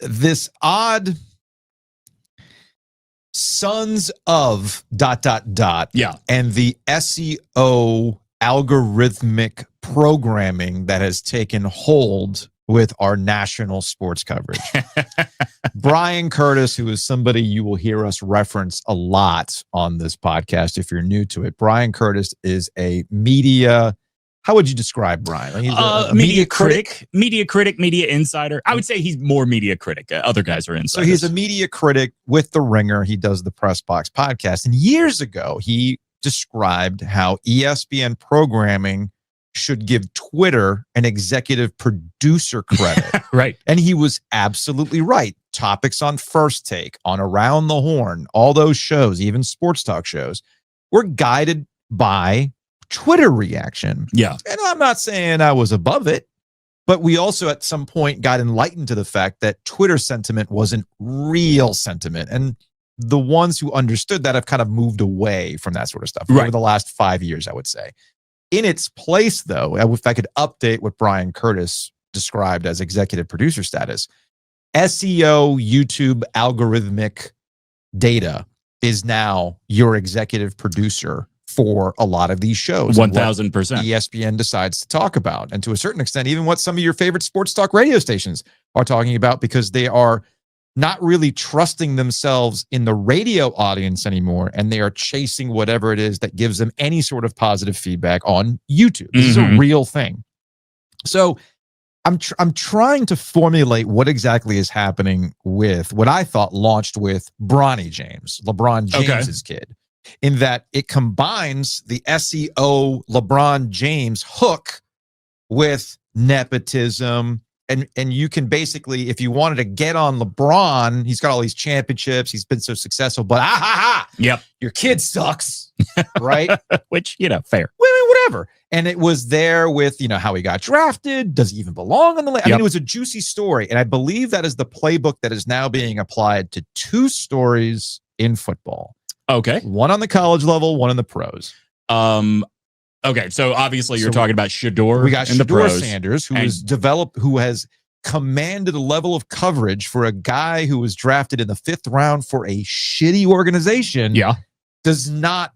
this odd sons of ... Yeah. and the SEO algorithmic programming that has taken hold with our national sports coverage. Brian Curtis, who is somebody you will hear us reference a lot on this podcast if you're new to it. Brian Curtis is a media... How would you describe Brian? He's a media critic, media insider. I would say he's more media critic. Other guys are insiders. So he's a media critic with The Ringer. He does the Press Box podcast. And years ago, he described how ESPN programming should give Twitter an executive producer credit. Right. And he was absolutely right. Topics on First Take, on Around the Horn, all those shows, even sports talk shows, were guided by Twitter reaction. Yeah. And I'm not saying I was above it, but we also at some point got enlightened to the fact that Twitter sentiment wasn't real sentiment. And the ones who understood that have kind of moved away from that sort of stuff over the last 5 years, I would say. In its place, though, if I could update what Brian Curtis described as executive producer status, SEO, YouTube, algorithmic data is now your executive producer for a lot of these shows. 1,000%. ESPN decides to talk about, and to a certain extent, even what some of your favorite sports talk radio stations are talking about, because they are not really trusting themselves in the radio audience anymore, and they are chasing whatever it is that gives them any sort of positive feedback on YouTube. This is a real thing. So I'm trying to formulate what exactly is happening with what I thought launched with Bronny James, LeBron James's kid, in that it combines the SEO LeBron James hook with nepotism. And you can basically, if you wanted to get on LeBron, he's got all these championships, he's been so successful, but yep, your kid sucks, right? Which, fair. Well, whatever. And it was there with, how he got drafted. Does he even belong on the list? I mean, it was a juicy story. And I believe that is the playbook that is now being applied to two stories in football. Okay. One on the college level, one in the pros. Okay, so obviously you're talking about Shedeur. We got in the Shedeur pros, Sanders, who has commanded a level of coverage for a guy who was drafted in the 5th round for a shitty organization. Yeah. Does not,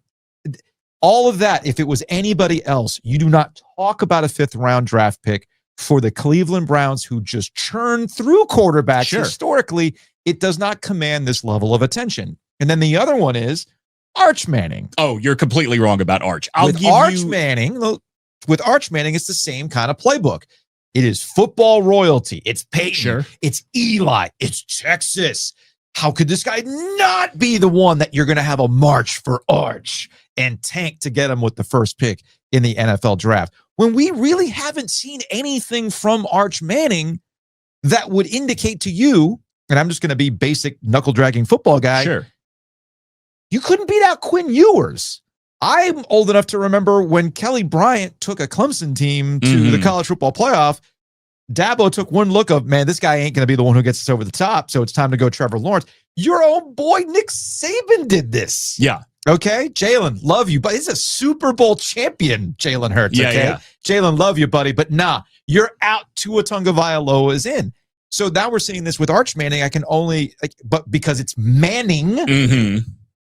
all of that, if it was anybody else, you do not talk about a 5th round draft pick for the Cleveland Browns, who just churn through quarterbacks historically. It does not command this level of attention. And then the other one is Arch Manning. Oh, you're completely wrong about Arch. With Arch Manning, it's the same kind of playbook. It is football royalty. It's Peyton. It's Eli. It's Texas. How could this guy not be the one that you're going to have a march for Arch and tank to get him with the first pick in the NFL draft? When we really haven't seen anything from Arch Manning that would indicate to you, and I'm just going to be basic knuckle-dragging football guy, you couldn't beat out Quinn Ewers. I'm old enough to remember when Kelly Bryant took a Clemson team to the college football playoff. Dabo took one look of, man, this guy ain't going to be the one who gets us over the top, so it's time to go Trevor Lawrence. Your old boy Nick Saban did this. Yeah. Okay? Jalen, love you, but he's a Super Bowl champion, Jalen Hurts, okay? Jalen, love you, buddy, but nah, you're out. Tua Tagovailoa is in. So now we're seeing this with Arch Manning. I can only, but because it's Manning,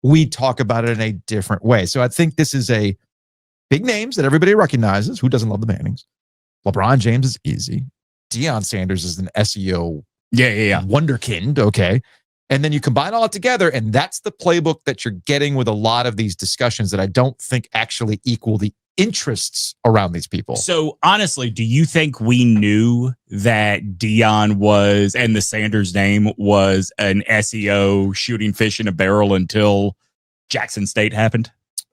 we talk about it in a different way. So I think this is a big names that everybody recognizes. Who doesn't love the Mannings? LeBron James is easy. Deion Sanders is an SEO wonderkind, okay? And then you combine all that together, and that's the playbook that you're getting with a lot of these discussions that I don't think actually equal the interests around these people. So honestly, do you think we knew that Deion was, and the Sanders name was, an SEO shooting fish in a barrel until Jackson State happened?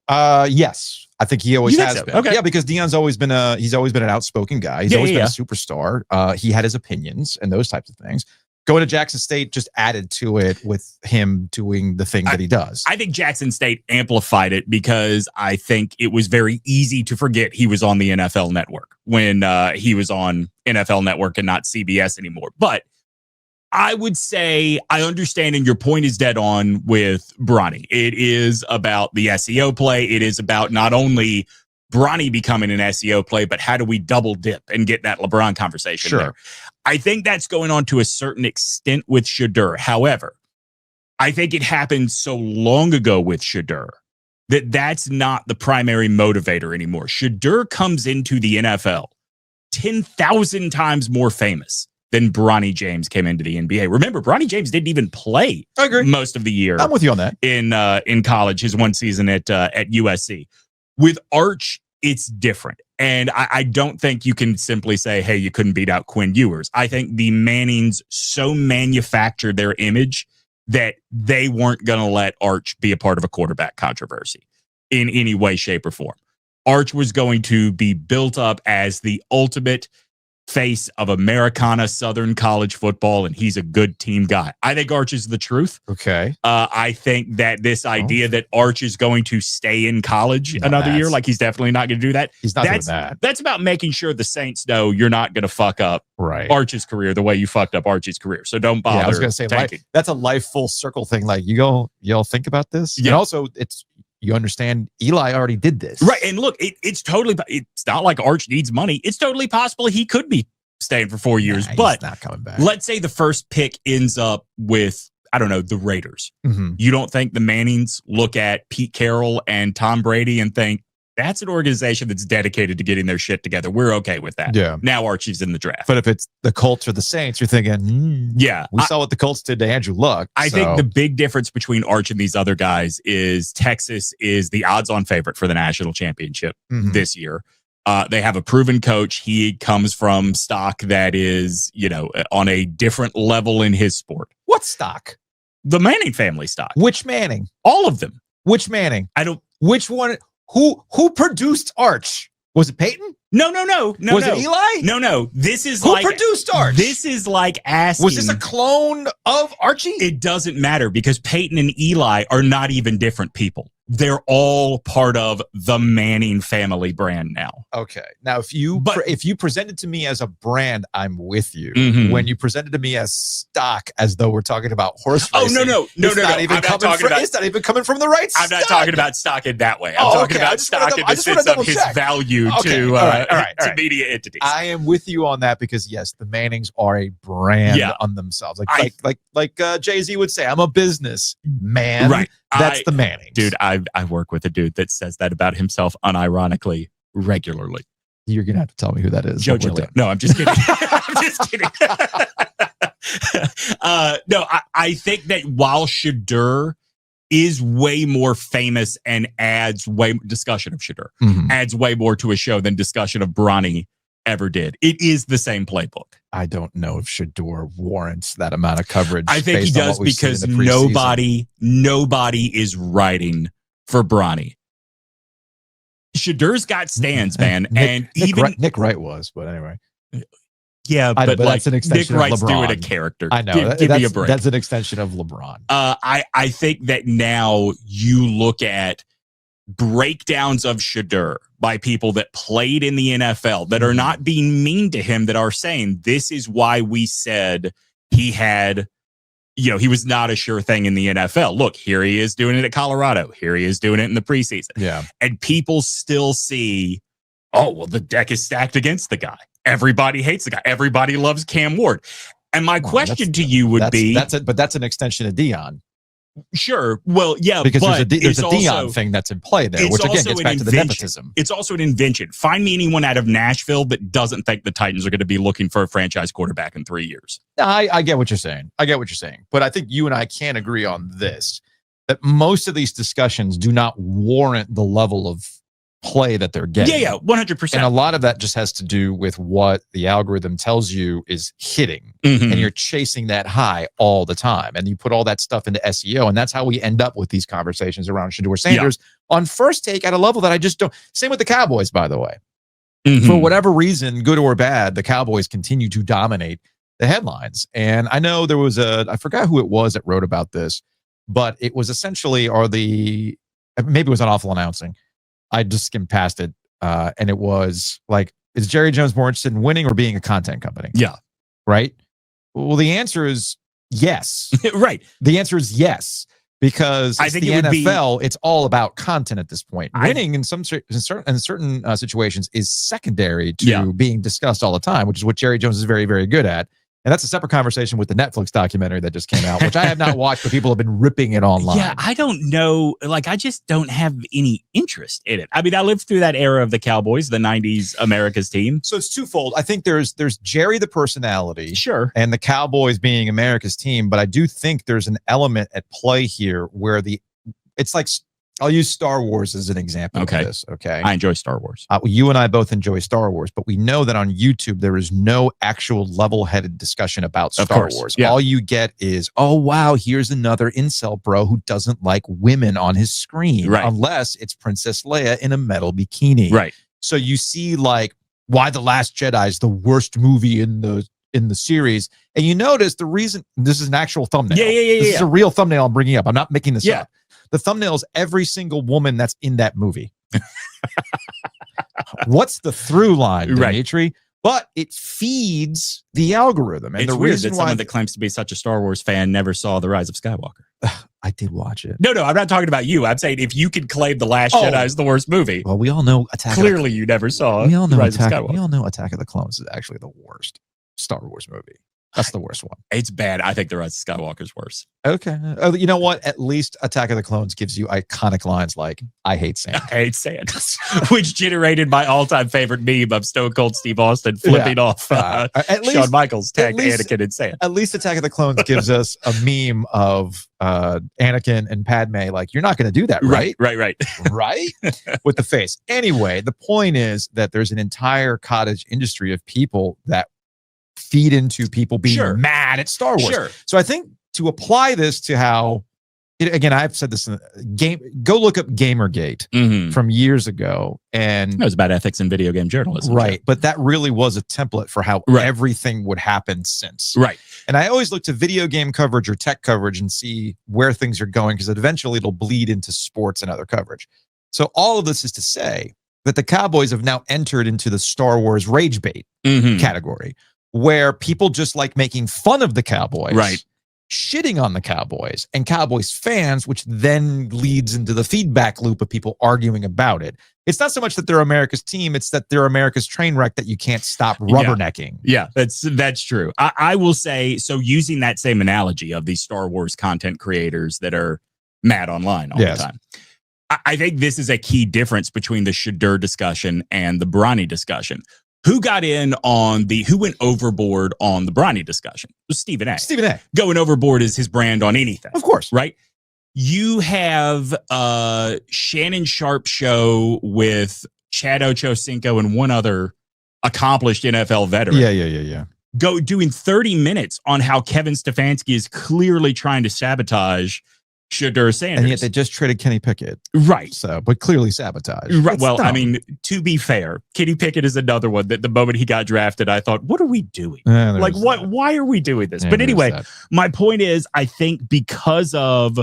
Yes. I think he always has been. Okay. Yeah, because Deion's always been an outspoken guy. He's always been a superstar. He had his opinions and those types of things. Going to Jackson State just added to it with him doing the thing that he does. I think Jackson State amplified it because I think it was very easy to forget he was on the NFL Network when he was on NFL Network and not CBS anymore. But I would say I understand, and your point is dead on with Bronny. It is about the SEO play. It is about not only Bronny becoming an SEO play, but how do we double dip and get that LeBron conversation there? I think that's going on to a certain extent with Shedeur. However, I think it happened so long ago with Shedeur that that's not the primary motivator anymore. Shedeur comes into the NFL 10,000 times more famous than Bronny James came into the NBA. Remember, Bronny James didn't even play most of the year. I'm with you on that. In college, his one season at USC. With Arch, it's different. And I don't think you can simply say, hey, you couldn't beat out Quinn Ewers. I think the Mannings so manufactured their image that they weren't going to let Arch be a part of a quarterback controversy in any way, shape, or form. Arch was going to be built up as the ultimate face of Americana Southern college football, and he's a good team guy. I think Arch is the truth. Okay. I think that this idea that Arch is going to stay in college another year, like he's definitely not going to do that. He's not doing that. That's about making sure the Saints know you're not going to fuck up Arch's career the way you fucked up Archie's career. So don't bother. I was going to say, that's a life full circle thing. Like y'all think about this. Yeah. And also you understand Eli already did this. Right. And look, it's not like Arch needs money. It's totally possible he could be staying for 4 years, but he's not coming back. Let's say the first pick ends up with, I don't know, the Raiders. Mm-hmm. You don't think the Mannings look at Pete Carroll and Tom Brady and think, that's an organization that's dedicated to getting their shit together. We're okay with that. Yeah. Now Archie's in the draft. But if it's the Colts or the Saints, you're thinking, we saw what the Colts did to Andrew Luck. I think the big difference between Arch and these other guys is Texas is the odds-on favorite for the national championship this year. They have a proven coach. He comes from stock that is, on a different level in his sport. What stock? The Manning family stock. Which Manning? All of them. Which Manning? Which one? Who produced Arch? Was it Peyton? No. Was it Eli? No. This is who produced Arch? This is like asking. Was this a clone of Archie? It doesn't matter because Peyton and Eli are not even different people. They're all part of the Manning family brand now. Okay. Now, if you present it to me as a brand, I'm with you. Mm-hmm. When you present it to me as stock, as though we're talking about horse racing, no. It's not even coming from the right I'm not talking about stock in that way. I'm talking about stock in the sense of his value to media entities. I am with you on that because yes, the Mannings are a brand on themselves. Like Jay-Z would say, I'm a business man. Right. That's the Mannings. Dude, I work with a dude that says that about himself unironically regularly. You're going to have to tell me who that is. Joe Giglio. No, I'm just kidding. I'm just kidding. I think that while Shedeur is way more famous and adds discussion of Shedeur, adds way more to a show than discussion of Bronny ever did. It is the same playbook. I don't know if Shedeur warrants that amount of coverage. I think he does because nobody is writing for Bronny. Shedeur's got stands, man. Nick Wright was, but anyway. Yeah, but that's an extension Nick Wright's of LeBron. doing a character. I know. Give me a break. That's an extension of LeBron. I think that now you look at breakdowns of Shedeur by people that played in the NFL that are not being mean to him, that are saying this is why we said he had, he was not a sure thing in the NFL. Look, here he is doing it at Colorado. Here he is doing it in the preseason. Yeah. And people still see, the deck is stacked against the guy. Everybody hates the guy. Everybody loves Cam Ward. And my question to you would be, but that's an extension of Dion. Sure. Well, yeah, because there's a Dion thing that's in play there, which again gets back to the nepotism. It's also an invention. Find me anyone out of Nashville that doesn't think the Titans are going to be looking for a franchise quarterback in 3 years. I get what you're saying. But I think you and I can agree on this, that most of these discussions do not warrant the level of play that they're getting. Yeah, 100%. And a lot of that just has to do with what the algorithm tells you is hitting. And you're chasing that high all the time. And you put all that stuff into SEO. And that's how we end up with these conversations around Shedeur Sanders on First Take at a level that I just don't. Same with the Cowboys, by the way. For whatever reason, good or bad, the Cowboys continue to dominate the headlines. And I know there was I forgot who it was that wrote about this, but it was essentially, maybe it was an awful announcing. I just skimmed past it. And it was like, is Jerry Jones more interested in winning or being a content company? Yeah. Right? Well, the answer is yes. Right. The answer is yes. Because I it's think the it would NFL, it's all about content at this point. Winning in certain situations is secondary to being discussed all the time, which is what Jerry Jones is very, very good at. And that's a separate conversation with the Netflix documentary that just came out, which I have not watched, but people have been ripping it online. Yeah, I don't know. Like, I just don't have any interest in it. I mean, I lived through that era of the Cowboys, the 90s America's team. So it's twofold. I think there's Jerry the personality, sure, and the Cowboys being America's team, but I do think there's an element at play here where it's like, I'll use Star Wars as an example of this. Okay. I enjoy Star Wars. You and I both enjoy Star Wars, but we know that on YouTube, there is no actual level-headed discussion about Star Wars. Yeah. All you get is, oh, wow, here's another incel bro who doesn't like women on his screen, unless it's Princess Leia in a metal bikini. Right. So you see, like, why The Last Jedi is the worst movie in the series. And you notice the reason, this is an actual thumbnail. This is a real thumbnail I'm bringing up. I'm not making this up. The thumbnail is every single woman that's in that movie. What's the through line, Demetri? But it feeds the algorithm. And it's the weird reason that why someone that claims to be such a Star Wars fan never saw The Rise of Skywalker. I did watch it. No, I'm not talking about you. I'm saying if you could claim The Last Jedi is the worst movie. Well, we all know Clearly you never saw we all know Rise of Skywalker. We all know Attack of the Clones is actually the worst Star Wars movie. That's the worst one. It's bad. I think The Rise of Skywalker is worse. Okay. Oh, you know what? At least Attack of the Clones gives you iconic lines like, I hate sand. I hate sand. Which generated my all-time favorite meme of Stone Cold Steve Austin flipping off Shawn Michaels tagged Anakin in sand. At least Attack of the Clones gives us a meme of Anakin and Padme like, you're not going to do that, right? Right. Right? With the face. Anyway, the point is that there's an entire cottage industry of people that feed into people being mad at Star Wars. So I think to apply this to how, again, I've said this in the game, go look up Gamergate from years ago. And it was about ethics in video game journalism. Right. But that really was a template for how everything would happen since. Right. And I always look to video game coverage or tech coverage and see where things are going, because eventually it'll bleed into sports and other coverage. So all of this is to say that the Cowboys have now entered into the Star Wars rage bait category, where people just like making fun of the Cowboys, shitting on the Cowboys and Cowboys fans, which then leads into the feedback loop of people arguing about it. It's not so much that they're America's team, it's that they're America's train wreck that you can't stop rubbernecking. Yeah, that's true. I will say, so using that same analogy of these Star Wars content creators that are mad online all the time, I think this is a key difference between the Shedeur discussion and the Bronny discussion. Who went overboard on the Bronny discussion? It was Stephen A. Stephen A. Going overboard is his brand on anything. Of course. Right? You have Shannon Sharp show with Chad Ochocinco and one other accomplished NFL veteran. Yeah. Go doing 30 minutes on how Kevin Stefanski is clearly trying to sabotage Shedeur Sanders. And yet they just traded Kenny Pickett. Right. So, but clearly sabotage. Right. Well, I mean, to be fair, Kenny Pickett is another one that the moment he got drafted, I thought, what are we doing? Like, what? Why are we doing this? But anyway, my point is, I think because of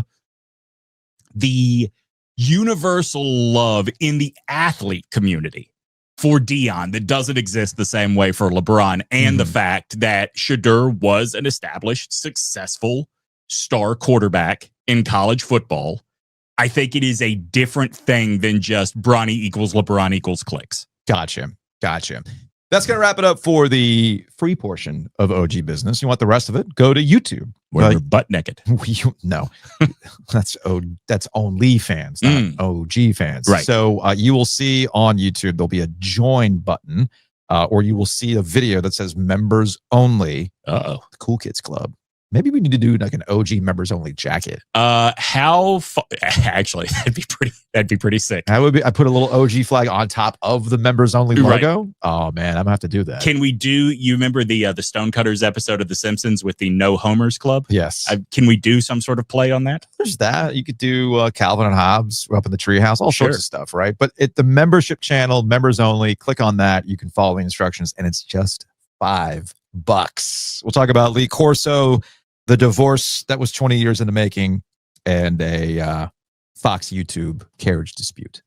the universal love in the athlete community for Deion that doesn't exist the same way for LeBron, and the fact that Shedeur was an established, successful star quarterback in college football, I think it is a different thing than just Bronny equals LeBron equals clicks. Gotcha. That's going to wrap it up for the free portion of OG Business. You want the rest of it? Go to YouTube. Where you're butt naked. No, that's only fans, not OG fans. Right. So you will see on YouTube, there'll be a join button, or you will see a video that says members only. The Cool Kids Club. Maybe we need to do like an OG members only jacket. Actually, that'd be pretty sick. I put a little OG flag on top of the members only logo. Right. Oh man, I'm gonna have to do that. Can we do? You remember the Stonecutters episode of The Simpsons with the No Homers Club? Yes. Can we do some sort of play on that? There's that. You could do Calvin and Hobbes up in the treehouse, all sorts of stuff, right? But the membership channel, members only. Click on that. You can follow the instructions, and it's just $5. We'll talk about Lee Corso, the divorce that was 20 years in the making, and a Fox YouTube carriage dispute.